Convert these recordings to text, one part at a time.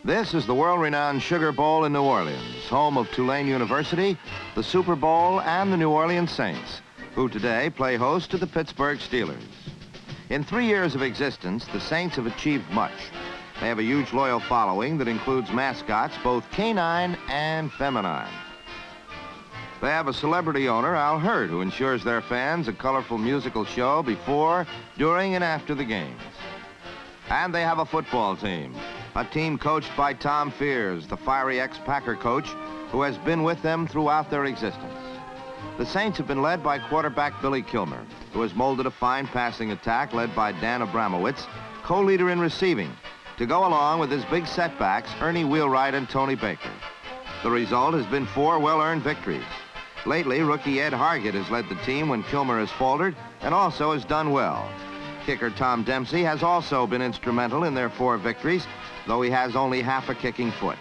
This is the world-renowned Sugar Bowl in New Orleans, home of Tulane University, the Super Bowl, and the New Orleans Saints, who today play host to the Pittsburgh Steelers. In 3 years of existence, the Saints have achieved much. They have a huge loyal following that includes mascots, both canine and feminine. They have a celebrity owner, Al Hurd, who ensures their fans a colorful musical show before, during, and after the games. And they have a football team, a team coached by Tom Fears, the fiery ex-Packer coach, who has been with them throughout their existence. The Saints have been led by quarterback Billy Kilmer, who has molded a fine passing attack led by Dan Abramowitz, co-leader in receiving, to go along with his big setbacks, Ernie Wheelwright and Tony Baker. The result has been 4 well-earned victories. Lately, rookie Ed Hargett has led the team when Kilmer has faltered and also has done well. Kicker Tom Dempsey has also been instrumental in their 4 victories, though he has only half a kicking foot.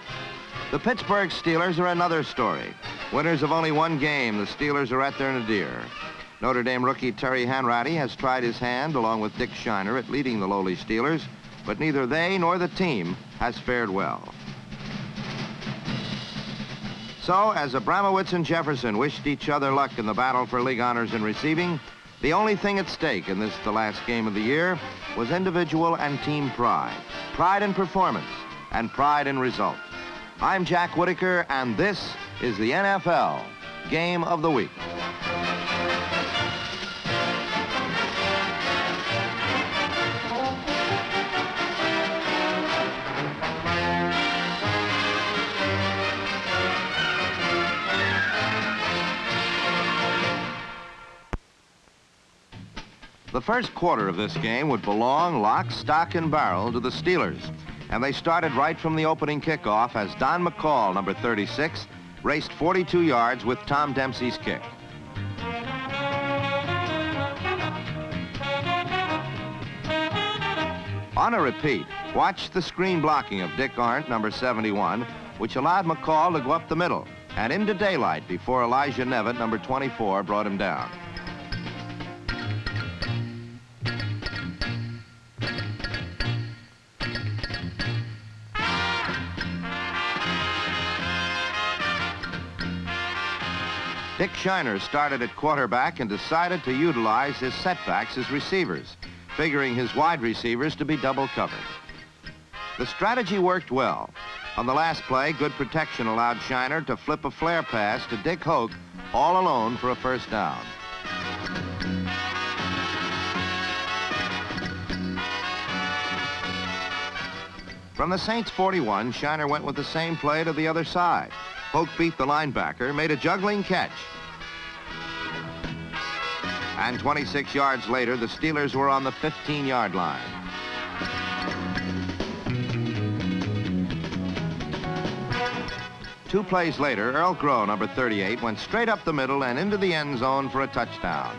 The Pittsburgh Steelers are another story. Winners of only 1 game, the Steelers are at their nadir. Notre Dame rookie Terry Hanratty has tried his hand, along with Dick Shiner, at leading the lowly Steelers, but neither they nor the team has fared well. So, as Abramowitz and Jefferson wished each other luck in the battle for league honors in receiving, the only thing at stake in this, the last game of the year, was individual and team pride. Pride in performance and pride in result. I'm Jack Whitaker, and this is the NFL Game of the Week. The first quarter of this game would belong lock, stock, and barrel to the Steelers. And they started right from the opening kickoff as Don McCall, number 36, raced 42 yards with Tom Dempsey's kick. On a repeat, watch the screen blocking of Dick Arndt, number 71, which allowed McCall to go up the middle and into daylight before Elijah Nevitt, number 24, brought him down. Dick Shiner started at quarterback and decided to utilize his setbacks as receivers, figuring his wide receivers to be double covered. The strategy worked well. On the last play, good protection allowed Shiner to flip a flare pass to Dick Hoke, all alone for a first down. From the Saints 41, Shiner went with the same play to the other side. Hoke beat the linebacker, made a juggling catch. And 26 yards later, the Steelers were on the 15-yard line. Two plays later, Earl Groh, number 38, went straight up the middle and into the end zone for a touchdown.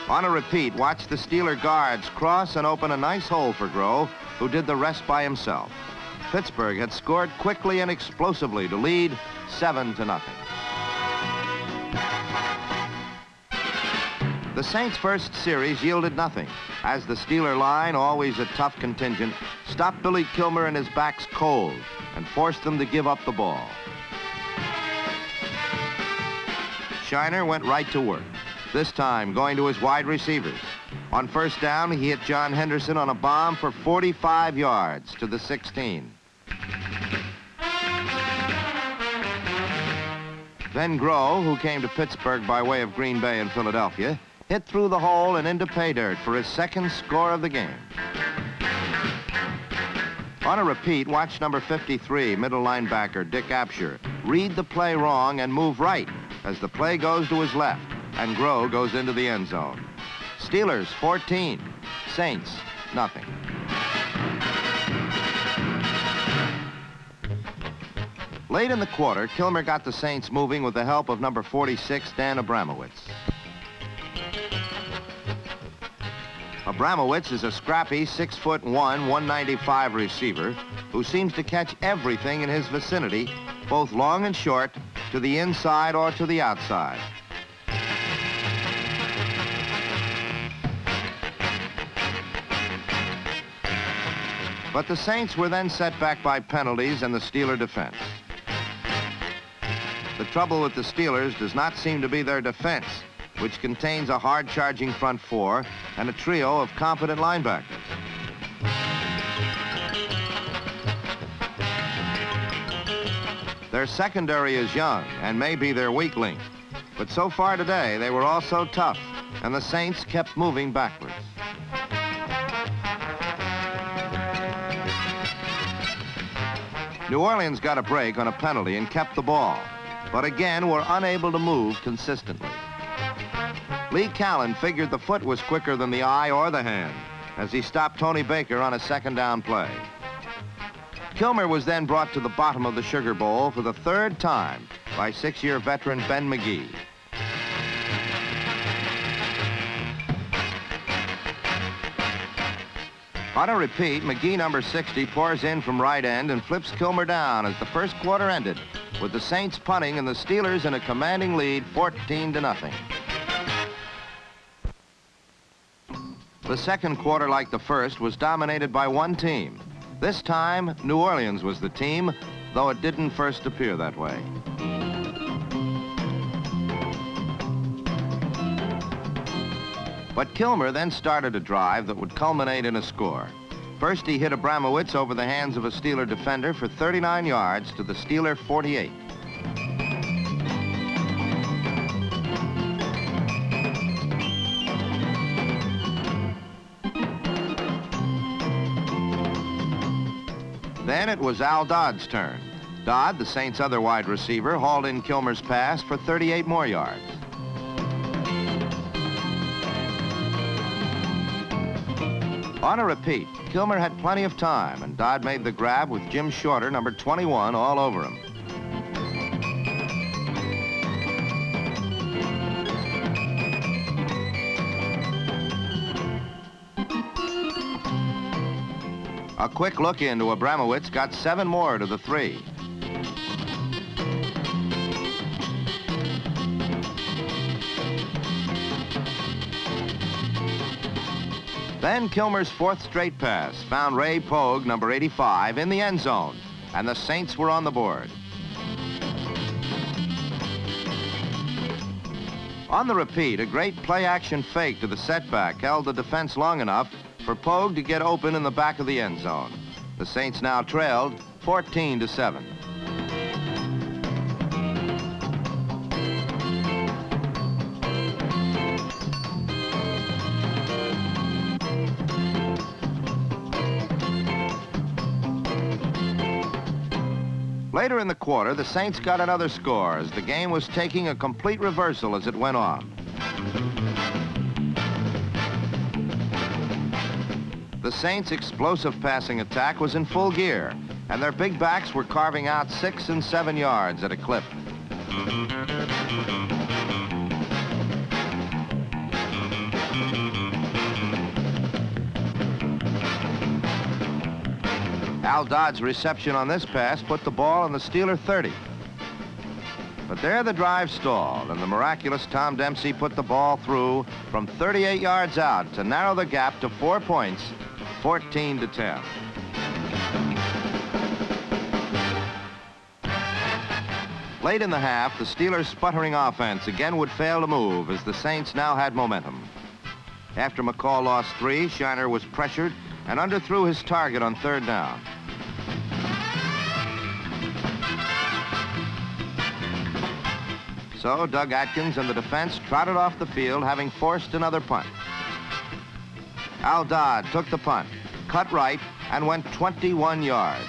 On a repeat, watch the Steeler guards cross and open a nice hole for Groh, who did the rest by himself. Pittsburgh had scored quickly and explosively to lead 7-0. The Saints' first series yielded nothing, as the Steeler line, always a tough contingent, stopped Billy Kilmer and his backs cold and forced them to give up the ball. Shiner went right to work, this time going to his wide receivers. On first down, he hit John Henderson on a bomb for 45 yards to the 16. Then Groh, who came to Pittsburgh by way of Green Bay and Philadelphia, hit through the hole and into pay dirt for his second score of the game. On a repeat, watch number 53, middle linebacker Dick Absher, read the play wrong and move right as the play goes to his left and Groh goes into the end zone. Steelers 14, Saints nothing. Late in the quarter, Kilmer got the Saints moving with the help of number 46, Dan Abramowitz. Abramowitz is a scrappy 6'1", 195 receiver who seems to catch everything in his vicinity, both long and short, to the inside or to the outside. But the Saints were then set back by penalties and the Steeler defense. The trouble with the Steelers does not seem to be their defense, which contains a hard-charging front four and a trio of competent linebackers. Their secondary is young and may be their weak link, but so far today they were also tough, and the Saints kept moving backwards. New Orleans got a break on a penalty and kept the ball, but again were unable to move consistently. Lee Callan figured the foot was quicker than the eye or the hand as he stopped Tony Baker on a second down play. Kilmer was then brought to the bottom of the Sugar Bowl for the third time by 6-year veteran Ben McGee. On a repeat, McGee, number 60, pours in from right end and flips Kilmer down as the first quarter ended, with the Saints punting and the Steelers in a commanding lead, 14-0. The second quarter, like the first, was dominated by one team. This time, New Orleans was the team, though it didn't first appear that way. But Kilmer then started a drive that would culminate in a score. First, he hit Abramowitz over the hands of a Steeler defender for 39 yards to the Steeler 48. Then it was Al Dodd's turn. Dodd, the Saints' other wide receiver, hauled in Kilmer's pass for 38 more yards. On a repeat, Kilmer had plenty of time, and Dodd made the grab with Jim Shorter, number 21, all over him. A quick look into Abramowitz got 7 more to the 3. Then Kilmer's fourth straight pass found Ray Pogue, number 85, in the end zone, and the Saints were on the board. On the repeat, a great play-action fake to the setback held the defense long enough for Pogue to get open in the back of the end zone. The Saints now trailed 14-7. Later in the quarter, the Saints got another score as the game was taking a complete reversal as it went on. The Saints' explosive passing attack was in full gear, and their big backs were carving out 6 and 7 yards at a clip. Al Dodd's reception on this pass put the ball on the Steeler 30. But there the drive stalled, and the miraculous Tom Dempsey put the ball through from 38 yards out to narrow the gap to 4 points, 14-10. Late in the half, the Steelers' sputtering offense again would fail to move as the Saints now had momentum. After McCall lost 3, Shiner was pressured and underthrew his target on 3rd down. So Doug Atkins and the defense trotted off the field, having forced another punt. Al Dodd took the punt, cut right, and went 21 yards.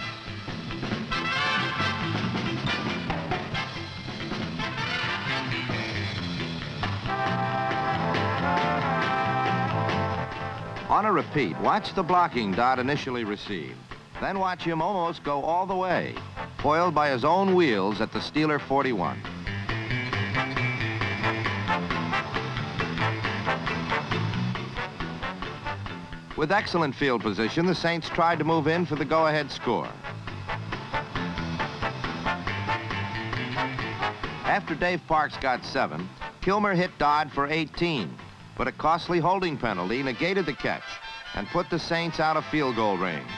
On a repeat, watch the blocking Dodd initially received. Then watch him almost go all the way, foiled by his own wheels at the Steeler 41. With excellent field position, the Saints tried to move in for the go-ahead score. After Dave Parks got 7, Kilmer hit Dodd for 18, but a costly holding penalty negated the catch and put the Saints out of field goal range.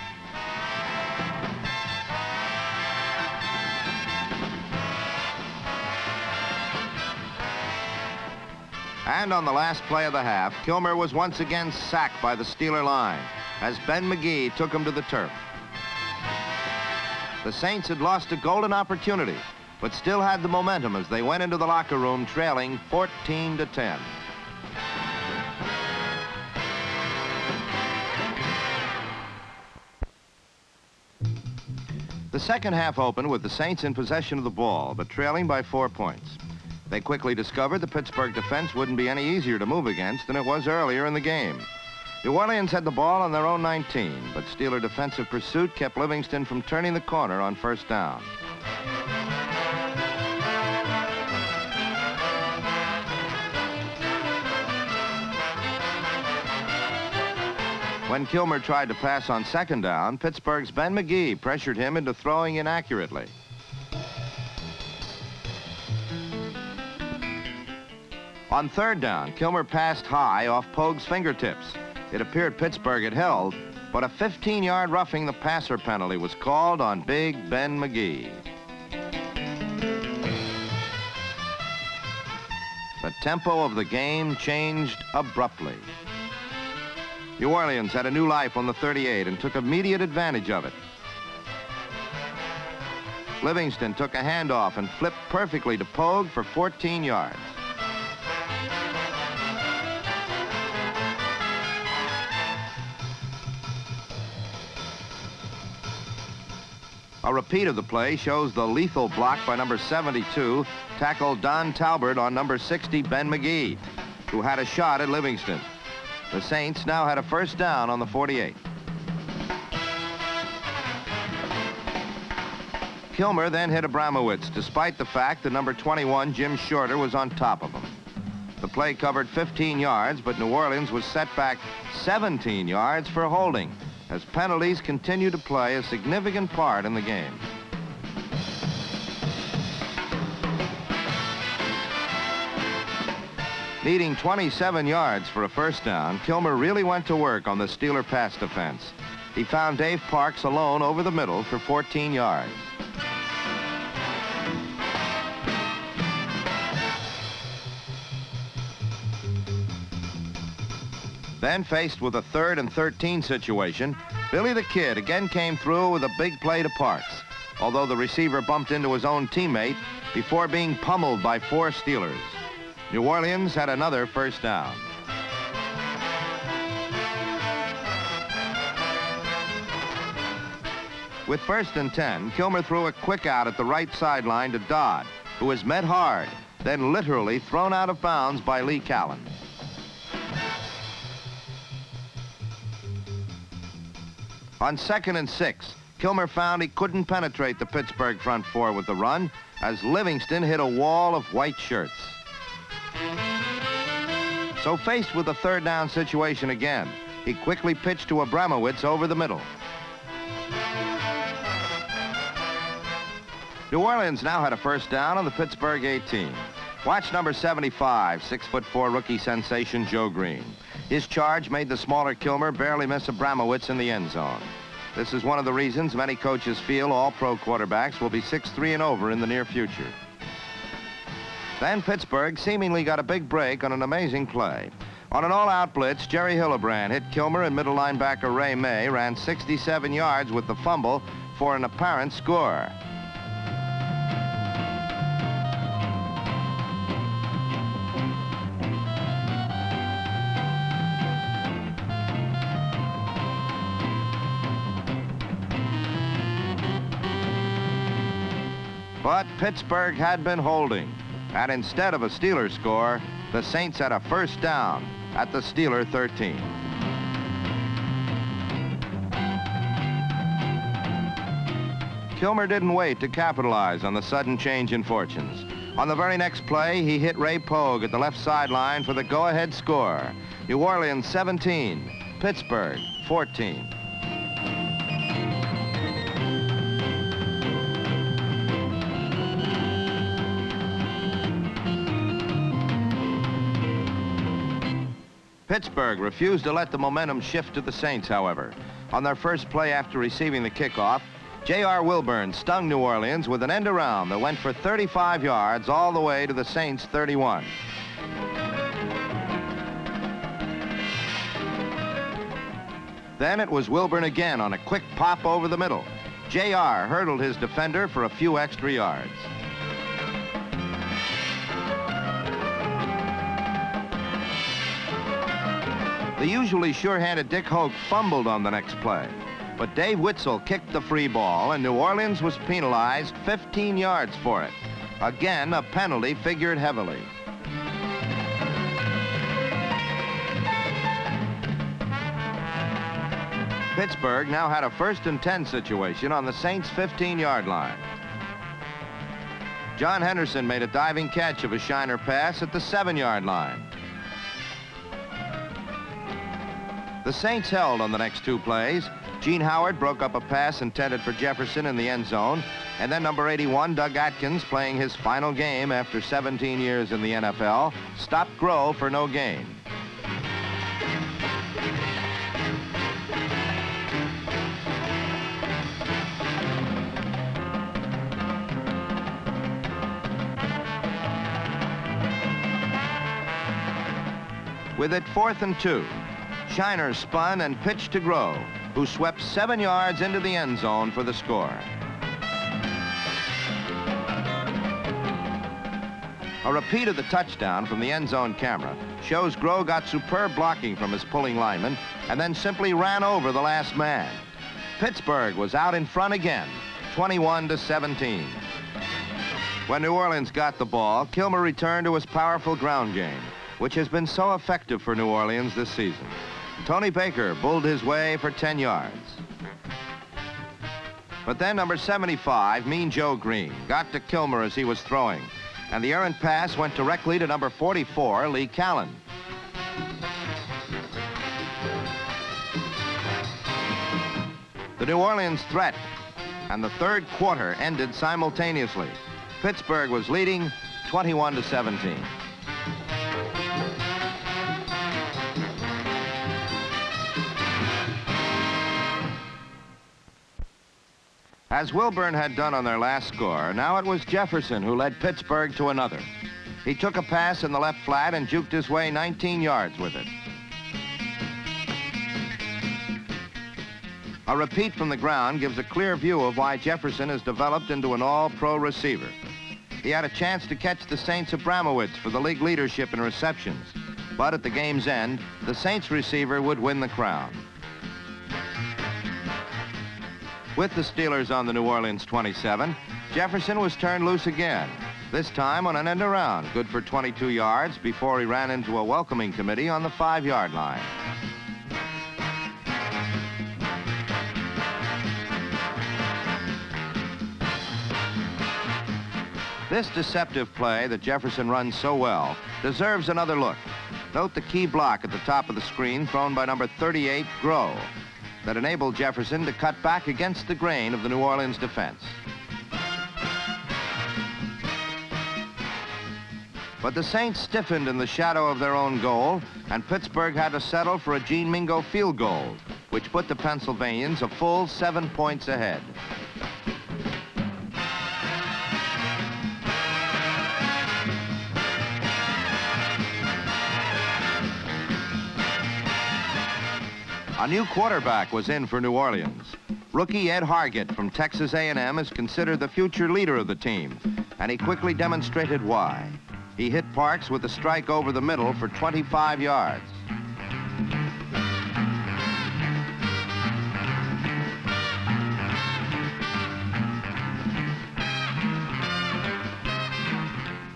And on the last play of the half, Kilmer was once again sacked by the Steeler line as Ben McGee took him to the turf. The Saints had lost a golden opportunity, but still had the momentum as they went into the locker room trailing 14-10. The second half opened with the Saints in possession of the ball, but trailing by 4 points. They quickly discovered the Pittsburgh defense wouldn't be any easier to move against than it was earlier in the game. New Orleans had the ball on their own 19, but Steeler defensive pursuit kept Livingston from turning the corner on first down. When Kilmer tried to pass on second down, Pittsburgh's Ben McGee pressured him into throwing inaccurately. On third down, Kilmer passed high off Pogue's fingertips. It appeared Pittsburgh had held, but a 15-yard roughing the passer penalty was called on Big Ben McGee. The tempo of the game changed abruptly. New Orleans had a new life on the 38 and took immediate advantage of it. Livingston took a handoff and flipped perfectly to Pogue for 14 yards. A repeat of the play shows the lethal block by number 72 tackled Don Talbert on number 60, Ben McGee, who had a shot at Livingston. The Saints now had a first down on the 48. Kilmer then hit Abramowitz, despite the fact that number 21, Jim Shorter, was on top of him. The play covered 15 yards, but New Orleans was set back 17 yards for holding, as penalties continue to play a significant part in the game. Needing 27 yards for a first down, Kilmer really went to work on the Steeler pass defense. He found Dave Parks alone over the middle for 14 yards. Then, faced with a 3rd and 13 situation, Billy the Kid again came through with a big play to Parks, although the receiver bumped into his own teammate before being pummeled by 4 Steelers. New Orleans had another first down. With 1st and 10, Kilmer threw a quick out at the right sideline to Dodd, who was met hard, then literally thrown out of bounds by Lee Callan. On 2nd and 6, Kilmer found he couldn't penetrate the Pittsburgh front 4 with the run as Livingston hit a wall of white shirts. So faced with a 3rd down situation again, he quickly pitched to Abramowitz over the middle. New Orleans now had a first down on the Pittsburgh 18. Watch number 75, 6'4" rookie sensation Joe Green. His charge made the smaller Kilmer barely miss Abramowitz in the end zone. This is one of the reasons many coaches feel all pro quarterbacks will be 6'3" and over in the near future. Then Pittsburgh seemingly got a big break on an amazing play. On an all-out blitz, Jerry Hillebrand hit Kilmer, and middle linebacker Ray May ran 67 yards with the fumble for an apparent score. But Pittsburgh had been holding, and instead of a Steeler score, the Saints had a first down at the Steeler 13. Kilmer didn't wait to capitalize on the sudden change in fortunes. On the very next play, he hit Ray Pogue at the left sideline for the go-ahead score. New Orleans 17, Pittsburgh 14. Pittsburgh refused to let the momentum shift to the Saints, however. On their first play after receiving the kickoff, J.R. Wilburn stung New Orleans with an end around that went for 35 yards all the way to the Saints' 31. Then it was Wilburn again on a quick pop over the middle. J.R. hurdled his defender for a few extra yards. The usually sure-handed Dick Hoke fumbled on the next play. But Dave Witzel kicked the free ball, and New Orleans was penalized 15 yards for it. Again, a penalty figured heavily. Pittsburgh now had a 1st and 10 situation on the Saints' 15-yard line. John Henderson made a diving catch of a Shiner pass at the 7-yard line. The Saints held on the next 2 plays. Gene Howard broke up a pass intended for Jefferson in the end zone, and then number 81, Doug Atkins, playing his final game after 17 years in the NFL, stopped Groh for no gain. With it 4th and 2. Shiner spun and pitched to Groh, who swept 7 yards into the end zone for the score. A repeat of the touchdown from the end zone camera shows Groh got superb blocking from his pulling lineman and then simply ran over the last man. Pittsburgh was out in front again, 21-17. When New Orleans got the ball, Kilmer returned to his powerful ground game, which has been so effective for New Orleans this season. Tony Baker bulled his way for 10 yards. But then number 75, Mean Joe Green, got to Kilmer as he was throwing, and the errant pass went directly to number 44, Lee Callan. The New Orleans threat and the 3rd quarter ended simultaneously. Pittsburgh was leading 21-17. As Wilburn had done on their last score, now it was Jefferson who led Pittsburgh to another. He took a pass in the left flat and juked his way 19 yards with it. A repeat from the ground gives a clear view of why Jefferson has developed into an all-pro receiver. He had a chance to catch the Saints' Abramowitz for the league leadership in receptions, but at the game's end, the Saints receiver would win the crown. With the Steelers on the New Orleans 27, Jefferson was turned loose again, this time on an end around, good for 22 yards before he ran into a welcoming committee on the 5-yard line. This deceptive play that Jefferson runs so well deserves another look. Note the key block at the top of the screen thrown by number 38, Groh, that enabled Jefferson to cut back against the grain of the New Orleans defense. But the Saints stiffened in the shadow of their own goal, and Pittsburgh had to settle for a Gene Mingo field goal, which put the Pennsylvanians a full 7 points ahead. A new quarterback was in for New Orleans. Rookie Ed Hargett from Texas A&M is considered the future leader of the team, and he quickly demonstrated why. He hit Parks with a strike over the middle for 25 yards.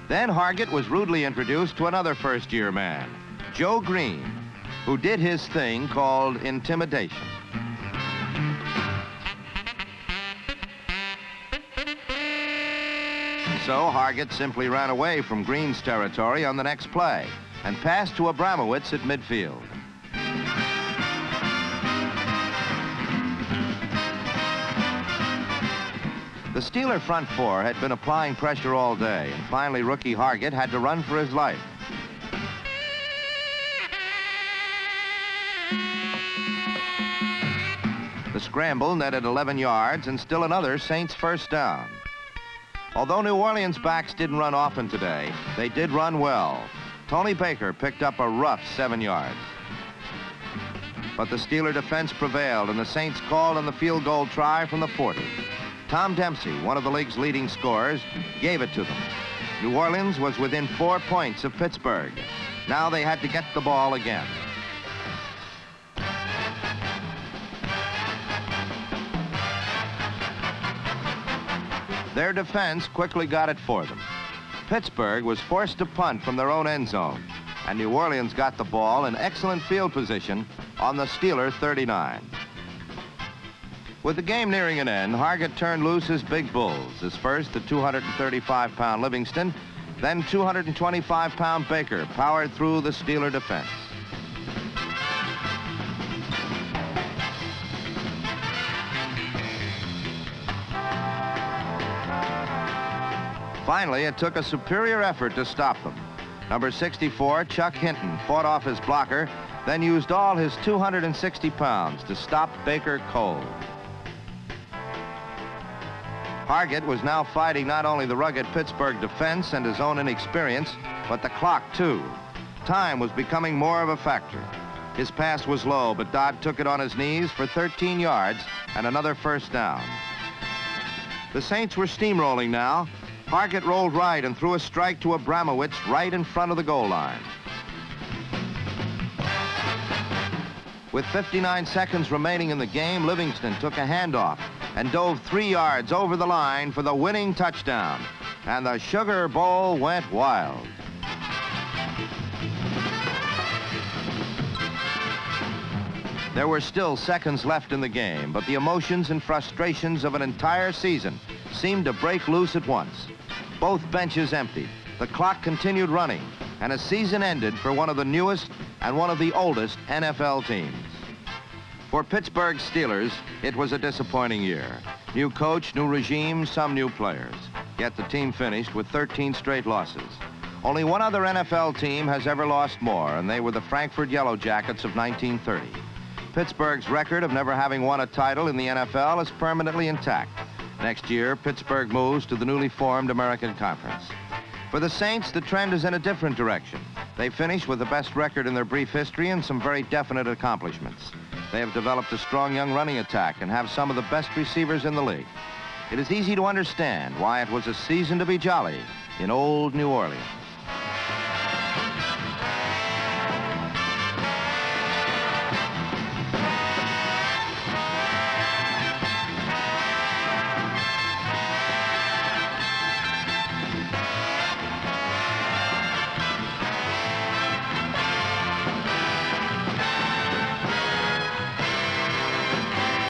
Then Hargett was rudely introduced to another first-year man, Joe Green, who did his thing called intimidation. So Hargett simply ran away from Green's territory on the next play and passed to Abramowitz at midfield. The Steeler front four had been applying pressure all day, and finally rookie Hargett had to run for his life. The scramble netted 11 yards and still another Saints first down. Although New Orleans backs didn't run often today, they did run well. Tony Baker picked up a rough 7 yards. but the Steeler defense prevailed, and the Saints called on the field goal try from the 40. Tom Dempsey, one of the league's leading scorers, gave it to them. New Orleans was within 4 points of Pittsburgh. Now they had to get the ball again. Their defense quickly got it for them. Pittsburgh was forced to punt from their own end zone, and New Orleans got the ball in excellent field position on the Steeler 39. With the game nearing an end, Hargett turned loose his big bulls, his first the 235-pound Livingston, then 225-pound Baker powered through the Steeler defense. Finally, it took a superior effort to stop them. Number 64, Chuck Hinton, fought off his blocker, then used all his 260 pounds to stop Baker cold. Hargett was now fighting not only the rugged Pittsburgh defense and his own inexperience, but the clock, too. Time was becoming more of a factor. His pass was low, but Dodd took it on his knees for 13 yards and another first down. The Saints were steamrolling now. Hargett rolled right and threw a strike to Abramowitz right in front of the goal line. With 59 seconds remaining in the game, Livingston took a handoff and dove 3 yards over the line for the winning touchdown. And the Sugar Bowl went wild. There were still seconds left in the game, but the emotions and frustrations of an entire season seemed to break loose at once. Both benches emptied, the clock continued running, and a season ended for one of the newest and one of the oldest NFL teams. For Pittsburgh Steelers, it was a disappointing year. New coach, new regime, some new players. Yet the team finished with 13 straight losses. Only one other NFL team has ever lost more, and they were the Frankfurt Yellow Jackets of 1930. Pittsburgh's record of never having won a title in the NFL is permanently intact. Next year, Pittsburgh moves to the newly formed American Conference. For the Saints, the trend is in a different direction. They finish with the best record in their brief history and some very definite accomplishments. They have developed a strong young running attack and have some of the best receivers in the league. It is easy to understand why it was a season to be jolly in old New Orleans.